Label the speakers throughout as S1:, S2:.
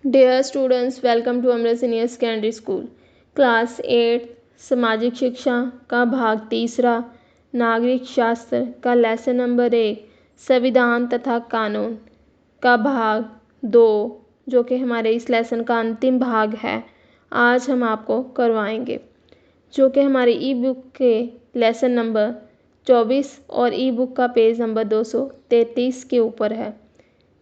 S1: Dear students, welcome to Amrit Senior Secondary School. Class 8 सामाजिक शिक्षा का भाग तीसरा नागरिक शास्त्र का लेसन नंबर 1 संविधान तथा कानून का भाग 2 जो कि हमारे इस लेसन का अंतिम भाग है आज हम आपको करवाएंगे, जो कि हमारे ई बुक के लेसन नंबर 24 और ई बुक का पेज नंबर 233 के ऊपर है।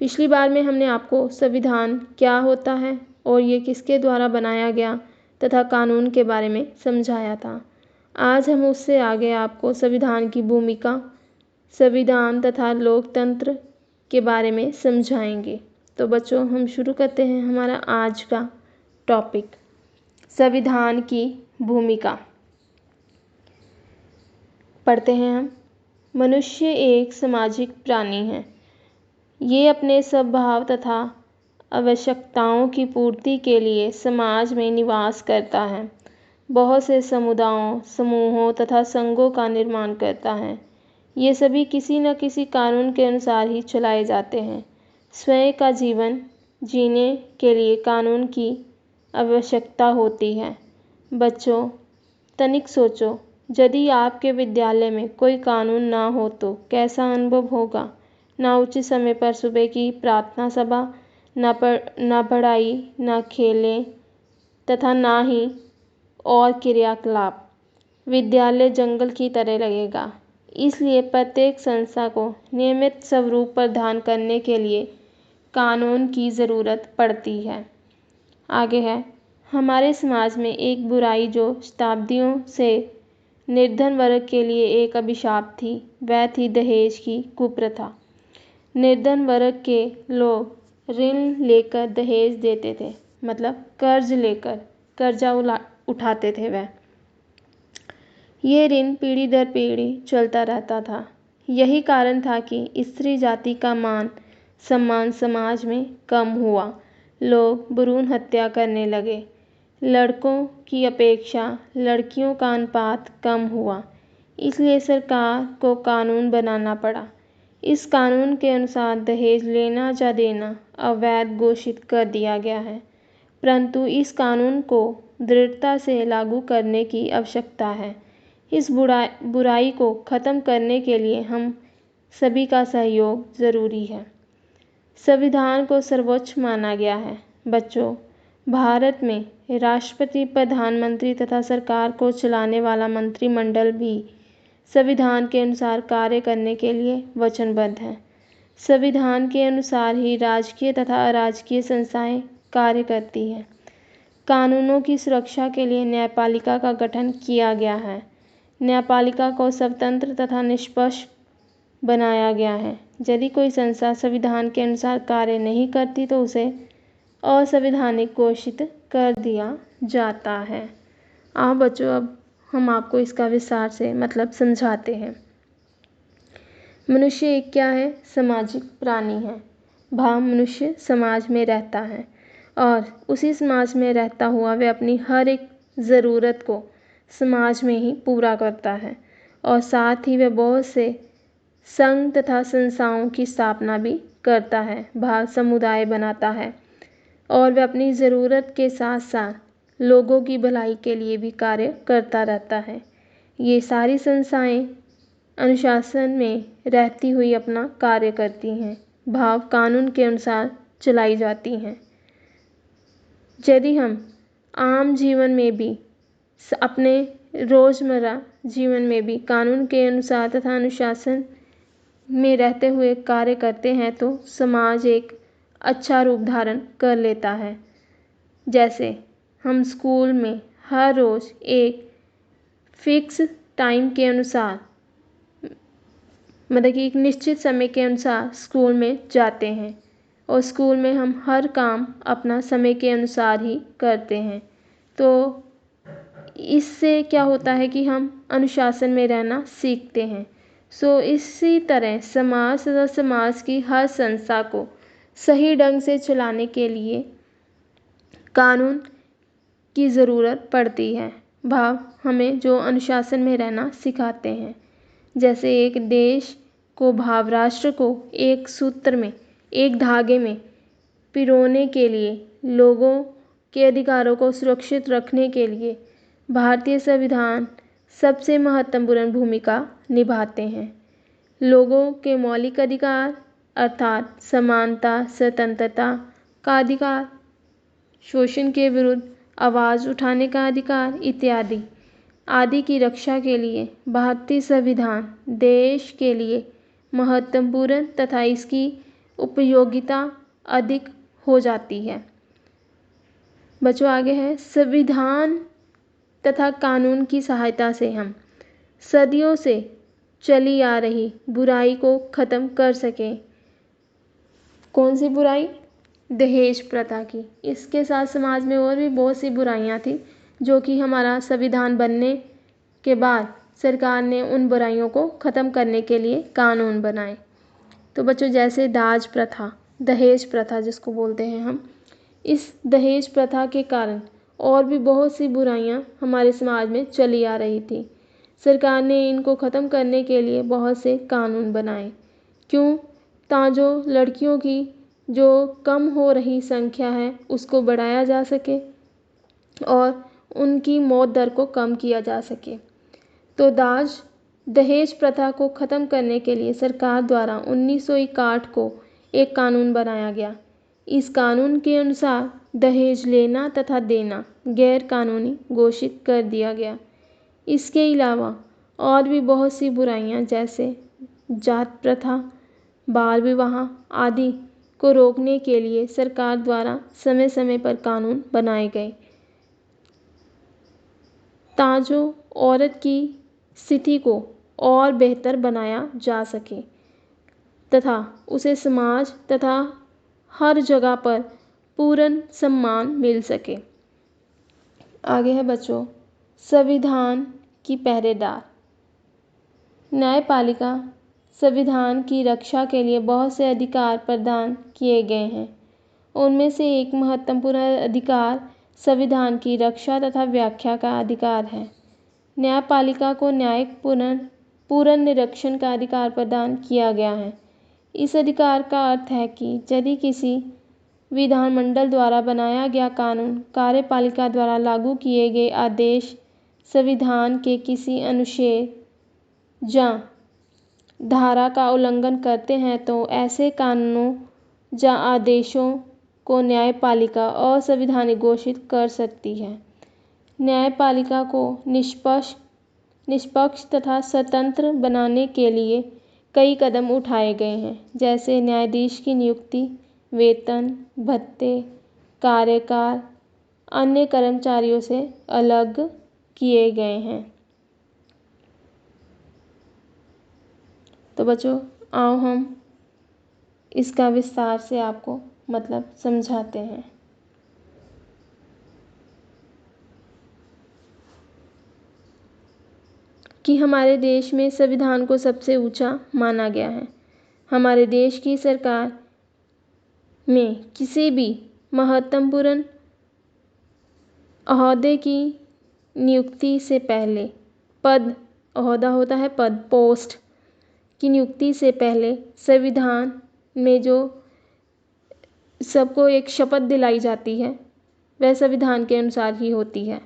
S1: पिछली बार में हमने आपको संविधान क्या होता है और ये किसके द्वारा बनाया गया तथा कानून के बारे में समझाया था। आज हम उससे आगे आपको संविधान की भूमिका, संविधान तथा लोकतंत्र के बारे में समझाएंगे। तो बच्चों, हम शुरू करते हैं हमारा आज का टॉपिक, संविधान की भूमिका। पढ़ते हैं हम। मनुष्य एक सामाजिक प्राणी है। ये अपने स्वभाव तथा आवश्यकताओं की पूर्ति के लिए समाज में निवास करता है। बहुत से समुदायों, समूहों तथा संघों का निर्माण करता है। ये सभी किसी न किसी कानून के अनुसार ही चलाए जाते हैं। स्वयं का जीवन जीने के लिए कानून की आवश्यकता होती है। बच्चों, तनिक सोचो, यदि आपके विद्यालय में कोई कानून ना हो तो कैसा अनुभव होगा। ना उचित समय पर सुबह की प्रार्थना सभा, ना पढ़ाई, ना खेलें तथा ना ही और क्रियाकलाप। विद्यालय जंगल की तरह लगेगा। इसलिए प्रत्येक संस्था को नियमित स्वरूप प्रदान करने के लिए कानून की ज़रूरत पड़ती है। आगे है, हमारे समाज में एक बुराई जो शताब्दियों से निर्धन वर्ग के लिए एक अभिशाप थी, वह थी दहेज की कुप्रथा। निर्धन वर्ग के लोग ऋण लेकर दहेज देते थे, मतलब कर्ज लेकर कर्जा उठाते थे। वह ये ऋण पीढ़ी दर पीढ़ी चलता रहता था। यही कारण था कि स्त्री जाति का मान सम्मान समाज में कम हुआ। लोग भ्रूण हत्या करने लगे। लड़कों की अपेक्षा लड़कियों का अनुपात कम हुआ। इसलिए सरकार को कानून बनाना पड़ा। इस कानून के अनुसार दहेज लेना या देना अवैध घोषित कर दिया गया है, परंतु इस कानून को दृढ़ता से लागू करने की आवश्यकता है। इस बुराई को ख़त्म करने के लिए हम सभी का सहयोग ज़रूरी है। संविधान को सर्वोच्च माना गया है। बच्चों, भारत में राष्ट्रपति, प्रधानमंत्री तथा सरकार को चलाने वाला मंत्रिमंडल भी संविधान के अनुसार कार्य करने के लिए वचनबद्ध है। संविधान के अनुसार ही राजकीय तथा अराजकीय संस्थाएं कार्य करती हैं। कानूनों की सुरक्षा के लिए न्यायपालिका का गठन किया गया है। न्यायपालिका को स्वतंत्र तथा निष्पक्ष बनाया गया है। यदि कोई संस्था संविधान के अनुसार कार्य नहीं करती तो उसे असंवैधानिक घोषित कर दिया जाता है। आओ बच्चों, अब हम आपको इसका विस्तार से मतलब समझाते हैं। मनुष्य एक क्या है? सामाजिक प्राणी है। मनुष्य समाज में रहता है और उसी समाज में रहता हुआ वह अपनी हर एक ज़रूरत को समाज में ही पूरा करता है और साथ ही वह बहुत से संघ तथा संस्थाओं की स्थापना भी करता है। समुदाय बनाता है और वह अपनी ज़रूरत के साथ साथ लोगों की भलाई के लिए भी कार्य करता रहता है। ये सारी संस्थाएं अनुशासन में रहती हुई अपना कार्य करती हैं। कानून के अनुसार चलाई जाती हैं। यदि हम आम जीवन में भी, अपने रोज़मर्रा जीवन में भी कानून के अनुसार तथा अनुशासन में रहते हुए कार्य करते हैं तो समाज एक अच्छा रूप धारण कर लेता है। जैसे हम स्कूल में हर रोज़ एक फिक्स टाइम के अनुसार, मतलब कि एक निश्चित समय के अनुसार स्कूल में जाते हैं और स्कूल में हम हर काम अपना समय के अनुसार ही करते हैं। तो इससे क्या होता है कि हम अनुशासन में रहना सीखते हैं। इसी तरह समाज तथा समाज की हर संस्था को सही ढंग से चलाने के लिए कानून की ज़रूरत पड़ती है। हमें जो अनुशासन में रहना सिखाते हैं। जैसे एक देश को, राष्ट्र को एक सूत्र में, एक धागे में पिरोने के लिए, लोगों के अधिकारों को सुरक्षित रखने के लिए भारतीय संविधान सबसे महत्वपूर्ण भूमिका निभाते हैं। लोगों के मौलिक अधिकार अर्थात समानता, स्वतंत्रता का अधिकार, शोषण के विरुद्ध आवाज़ उठाने का अधिकार इत्यादि आदि की रक्षा के लिए भारतीय संविधान देश के लिए महत्वपूर्ण तथा इसकी उपयोगिता अधिक हो जाती है। बच्चों आगे है, संविधान तथा कानून की सहायता से हम सदियों से चली आ रही बुराई को ख़त्म कर सकें। कौन सी बुराई? दहेज प्रथा की। इसके साथ समाज में और भी बहुत सी बुराइयां थी जो कि हमारा संविधान बनने के बाद सरकार ने उन बुराइयों को ख़त्म करने के लिए कानून बनाए। तो बच्चों जैसे दाज प्रथा, दहेज प्रथा जिसको बोलते हैं हम, इस दहेज प्रथा के कारण और भी बहुत सी बुराइयां हमारे समाज में चली आ रही थी। सरकार ने इनको ख़त्म करने के लिए बहुत से कानून बनाए। क्यों? ताजो लड़कियों की जो कम हो रही संख्या है उसको बढ़ाया जा सके और उनकी मौत दर को कम किया जा सके। तो दहेज प्रथा को ख़त्म करने के लिए सरकार द्वारा 1961 को एक कानून बनाया गया। इस कानून के अनुसार दहेज लेना तथा देना गैर कानूनी घोषित कर दिया गया। इसके अलावा और भी बहुत सी बुराइयां जैसे जात प्रथा, बाल विवाह आदि को रोकने के लिए सरकार द्वारा समय समय पर कानून बनाए गए ताजो औरत की स्थिति को और बेहतर बनाया जा सके तथा उसे समाज तथा हर जगह पर पूर्ण सम्मान मिल सके। आगे है बच्चों, संविधान की पहरेदार। न्यायपालिका संविधान की रक्षा के लिए बहुत से अधिकार प्रदान किए गए हैं। उनमें से एक महत्वपूर्ण अधिकार संविधान की रक्षा तथा व्याख्या का अधिकार है। न्यायपालिका को न्यायिक पूर्ण निरीक्षण का अधिकार प्रदान किया गया है। इस अधिकार का अर्थ है कि यदि किसी विधानमंडल द्वारा बनाया गया कानून, कार्यपालिका द्वारा लागू किए गए आदेश संविधान के किसी अनुच्छेद या धारा का उल्लंघन करते हैं तो ऐसे कानूनों या आदेशों को न्यायपालिका असंवैधानिक घोषित कर सकती है। न्यायपालिका को निष्पक्ष तथा स्वतंत्र बनाने के लिए कई कदम उठाए गए हैं, जैसे न्यायाधीश की नियुक्ति, वेतन, भत्ते, कार्यकाल अन्य कर्मचारियों से अलग किए गए हैं। तो बच्चों आओ हम इसका विस्तार से आपको मतलब समझाते हैं। कि हमारे देश में संविधान को सबसे ऊंचा माना गया है। हमारे देश की सरकार में किसी भी महत्वपूर्ण ओहदे की नियुक्ति से पहले ओहदा होता है पद, पोस्ट की नियुक्ति से पहले संविधान में जो सबको एक शपथ दिलाई जाती है वह संविधान के अनुसार ही होती है।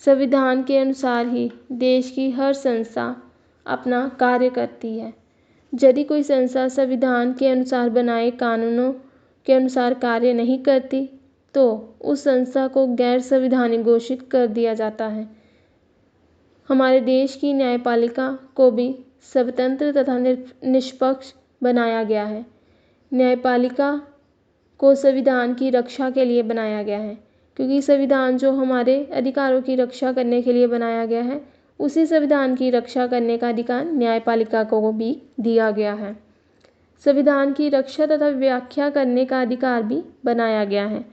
S1: संविधान के अनुसार ही देश की हर संस्था अपना कार्य करती है। यदि कोई संस्था संविधान के अनुसार बनाए कानूनों के अनुसार कार्य नहीं करती तो उस संस्था को गैर संवैधानिक घोषित कर दिया जाता है। हमारे देश की न्यायपालिका को भी स्वतंत्र तथा निष्पक्ष बनाया गया है। न्यायपालिका को संविधान की रक्षा के लिए बनाया गया है, क्योंकि संविधान जो हमारे अधिकारों की रक्षा करने के लिए बनाया गया है उसी संविधान की रक्षा करने का अधिकार न्यायपालिका को भी दिया गया है। संविधान की रक्षा तथा व्याख्या करने का अधिकार भी बनाया गया है।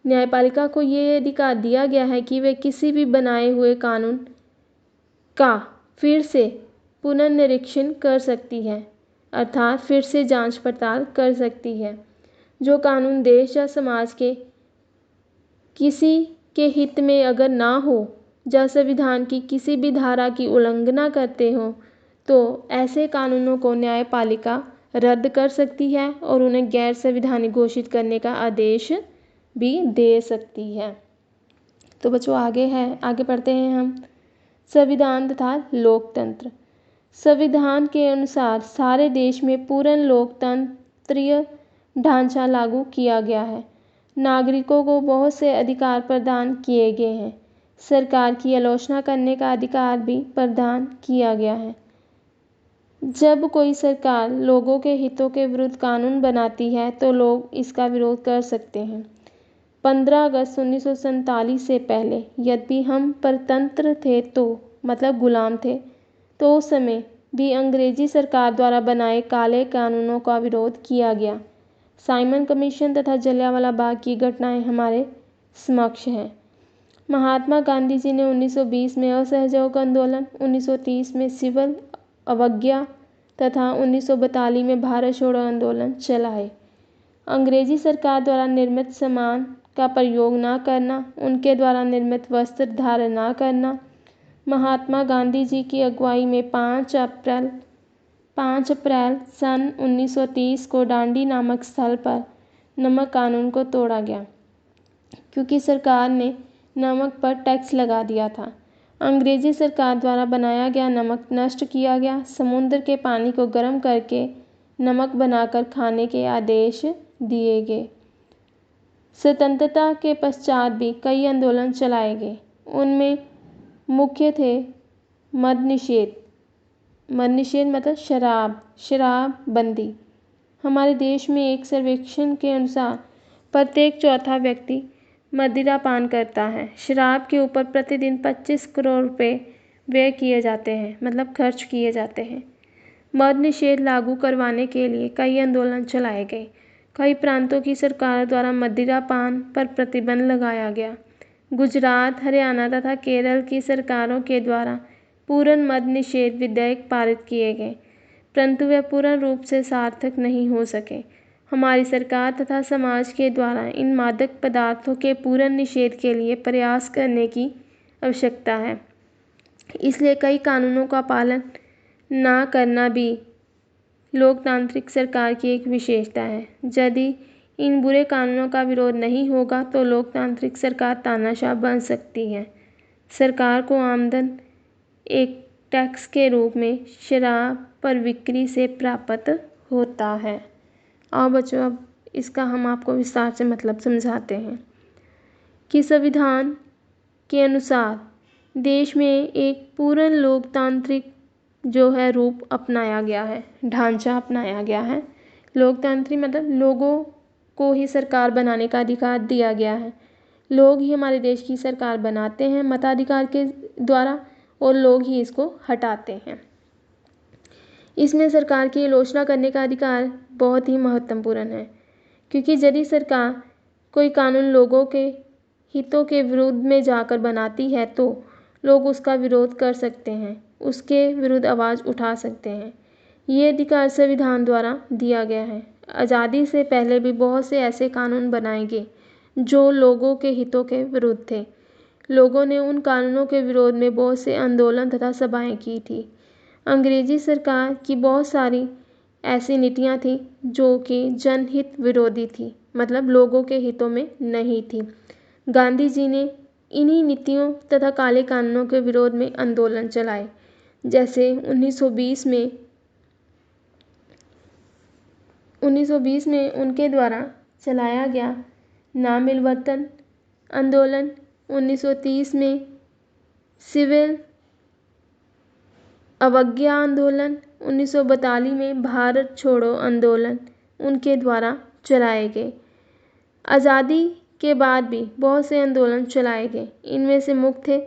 S1: न्यायपालिका को ये अधिकार दिया गया है कि वे किसी भी बनाए हुए कानून का फिर से पुनर्निरीक्षण कर सकती है, अर्थात फिर से जांच पड़ताल कर सकती है। जो कानून देश या समाज के किसी के हित में अगर ना हो या संविधान की किसी भी धारा की उल्लंघना करते हो तो ऐसे कानूनों को न्यायपालिका रद्द कर सकती है और उन्हें गैर संवैधानिक घोषित करने का आदेश भी दे सकती है। तो बच्चों आगे पढ़ते हैं हम। संविधान तथा लोकतंत्र। संविधान के अनुसार सारे देश में पूर्ण लोकतंत्रीय ढांचा लागू किया गया है। नागरिकों को बहुत से अधिकार प्रदान किए गए हैं। सरकार की आलोचना करने का अधिकार भी प्रदान किया गया है। जब कोई सरकार लोगों के हितों के विरुद्ध कानून बनाती है तो लोग इसका विरोध कर सकते हैं। 15 अगस्त 1947 से पहले यदि हम परतंत्र थे तो मतलब गुलाम थे, तो उस समय भी अंग्रेजी सरकार द्वारा बनाए काले कानूनों का विरोध किया गया। साइमन कमीशन तथा जलियांवाला बाग की घटनाएं हमारे समक्ष हैं। महात्मा गांधी जी ने 1920 में असहयोग आंदोलन, 1930 में सिविल अवज्ञा तथा 1942 में भारत छोड़ो आंदोलन चलाए। अंग्रेजी सरकार द्वारा निर्मित सामान का प्रयोग न करना, उनके द्वारा निर्मित वस्त्र धारण न करना। महात्मा गांधी जी की अगुवाई में 5 अप्रैल सन 1930 को डांडी नामक स्थल पर नमक कानून को तोड़ा गया, क्योंकि सरकार ने नमक पर टैक्स लगा दिया था। अंग्रेजी सरकार द्वारा बनाया गया नमक नष्ट किया गया। समुद्र के पानी को गर्म करके नमक बनाकर खाने के आदेश दिए गए। स्वतंत्रता के पश्चात भी कई आंदोलन चलाए गए। उनमें मुख्य थे मद्य निषेध मतलब शराबबंदी। हमारे देश में एक सर्वेक्षण के अनुसार प्रत्येक चौथा व्यक्ति मदिरा पान करता है। शराब के ऊपर प्रतिदिन 25 करोड़ रुपए व्यय किए जाते हैं, मतलब खर्च किए जाते हैं। मद्य निषेध लागू करवाने के लिए कई आंदोलन चलाए गए। कई प्रांतों की सरकार द्वारा मदिरा पान पर प्रतिबंध लगाया गया। गुजरात, हरियाणा तथा केरल की सरकारों के द्वारा पूर्ण मद्य निषेध विधेयक पारित किए गए, परंतु वे पूर्ण रूप से सार्थक नहीं हो सके। हमारी सरकार तथा समाज के द्वारा इन मादक पदार्थों के पूर्ण निषेध के लिए प्रयास करने की आवश्यकता है। इसलिए कई कानूनों का पालन न करना भी लोकतांत्रिक सरकार की एक विशेषता है। यदि इन बुरे कानूनों का विरोध नहीं होगा तो लोकतांत्रिक सरकार तानाशाह बन सकती है। सरकार को आमदन एक टैक्स के रूप में शराब पर बिक्री से प्राप्त होता है। आओ बच्चों, अब इसका हम आपको विस्तार से मतलब समझाते हैं कि संविधान के अनुसार देश में एक पूर्ण लोकतांत्रिक जो है रूप अपनाया गया है, ढांचा अपनाया गया है। लोकतांत्रिक मतलब लोगों को ही सरकार बनाने का अधिकार दिया गया है। लोग ही हमारे देश की सरकार बनाते हैं मताधिकार के द्वारा, और लोग ही इसको हटाते हैं। इसमें सरकार की आलोचना करने का अधिकार बहुत ही महत्वपूर्ण है, क्योंकि यदि सरकार कोई कानून लोगों के हितों के विरुद्ध में जाकर बनाती है तो लोग उसका विरोध कर सकते हैं, उसके विरुद्ध आवाज़ उठा सकते हैं। ये अधिकार संविधान द्वारा दिया गया है। आज़ादी से पहले भी बहुत से ऐसे कानून बनाए गए जो लोगों के हितों के विरुद्ध थे। लोगों ने उन कानूनों के विरोध में बहुत से आंदोलन तथा सभाएं की थी। अंग्रेजी सरकार की बहुत सारी ऐसी नीतियां थी जो कि जनहित विरोधी थी, मतलब लोगों के हितों में नहीं थी। गांधी जी ने इन्हीं नीतियों तथा काले कानूनों के विरोध में आंदोलन चलाए। जैसे 1920 में उनके द्वारा चलाया गया नामिलवतन आंदोलन, 1930 में सिविल अवज्ञा आंदोलन, 1942 में भारत छोड़ो आंदोलन उनके द्वारा चलाए गए। आज़ादी के बाद भी बहुत से आंदोलन चलाए गए। इनमें से मुख्य थे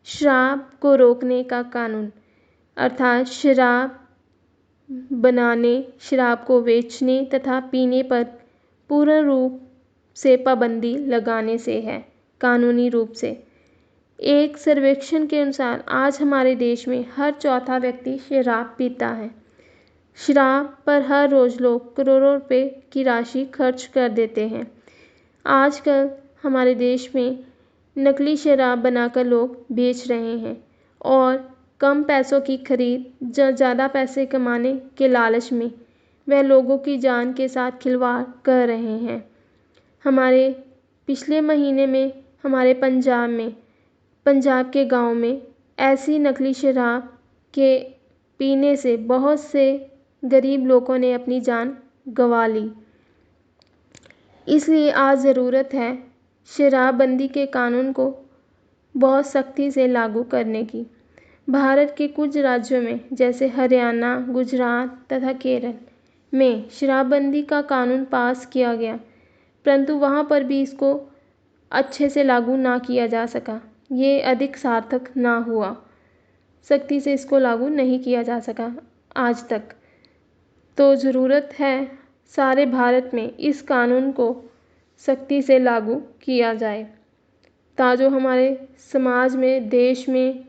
S1: शराब को रोकने का कानून, अर्थात शराब बनाने, शराब को बेचने तथा पीने पर पूर्ण रूप से पाबंदी लगाने से है, कानूनी रूप से। एक सर्वेक्षण के अनुसार आज हमारे देश में हर चौथा व्यक्ति शराब पीता है। शराब पर हर रोज़ लोग करोड़ों रुपए की राशि खर्च कर देते हैं। आजकल हमारे देश में नकली शराब बनाकर लोग बेच रहे हैं और कम पैसों की खरीद ज़्यादा पैसे कमाने के लालच में वह लोगों की जान के साथ खिलवाड़ कर रहे हैं। हमारे पिछले महीने में हमारे पंजाब के गांव में ऐसी नकली शराब के पीने से बहुत से गरीब लोगों ने अपनी जान गंवा ली। इसलिए आज ज़रूरत है शराबबंदी के कानून को बहुत सख्ती से लागू करने की। भारत के कुछ राज्यों में जैसे हरियाणा, गुजरात तथा केरल में शराबबंदी का कानून पास किया गया, परंतु वहाँ पर भी इसको अच्छे से लागू ना किया जा सका। ये अधिक सार्थक ना हुआ, सख्ती से इसको लागू नहीं किया जा सका आज तक। तो ज़रूरत है सारे भारत में इस कानून को सख्ती से लागू किया जाए, ताजो हमारे समाज में, देश में,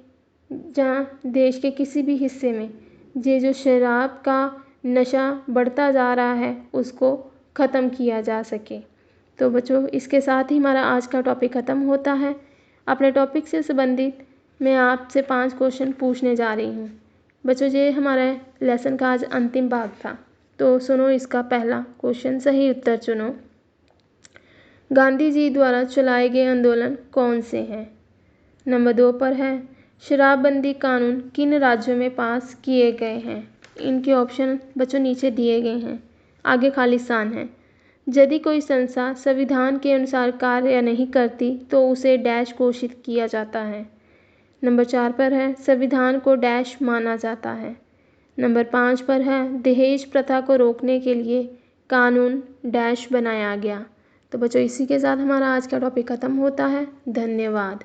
S1: जहाँ देश के किसी भी हिस्से में ये जो शराब का नशा बढ़ता जा रहा है उसको ख़त्म किया जा सके। तो बच्चों, इसके साथ ही हमारा आज का टॉपिक ख़त्म होता है। अपने टॉपिक से संबंधित मैं आपसे 5 क्वेश्चन पूछने जा रही हूँ। बच्चों, ये हमारे लेसन का आज अंतिम भाग था, तो सुनो इसका पहला क्वेश्चन, सही उत्तर चुनो। गांधी जी द्वारा चलाए गए आंदोलन कौन से हैं? नंबर 2 पर है शराबबंदी कानून किन राज्यों में पास किए गए हैं? इनके ऑप्शन बच्चों नीचे दिए गए हैं, आगे खाली स्थान है। यदि कोई संस्था संविधान के अनुसार कार्य नहीं करती तो उसे डैश घोषित किया जाता है। नंबर 4 पर है संविधान को डैश माना जाता है। नंबर 5 पर है दहेज प्रथा को रोकने के लिए कानून डैश बनाया गया। तो बच्चों, इसी के साथ हमारा आज का टॉपिक ख़त्म होता है। धन्यवाद।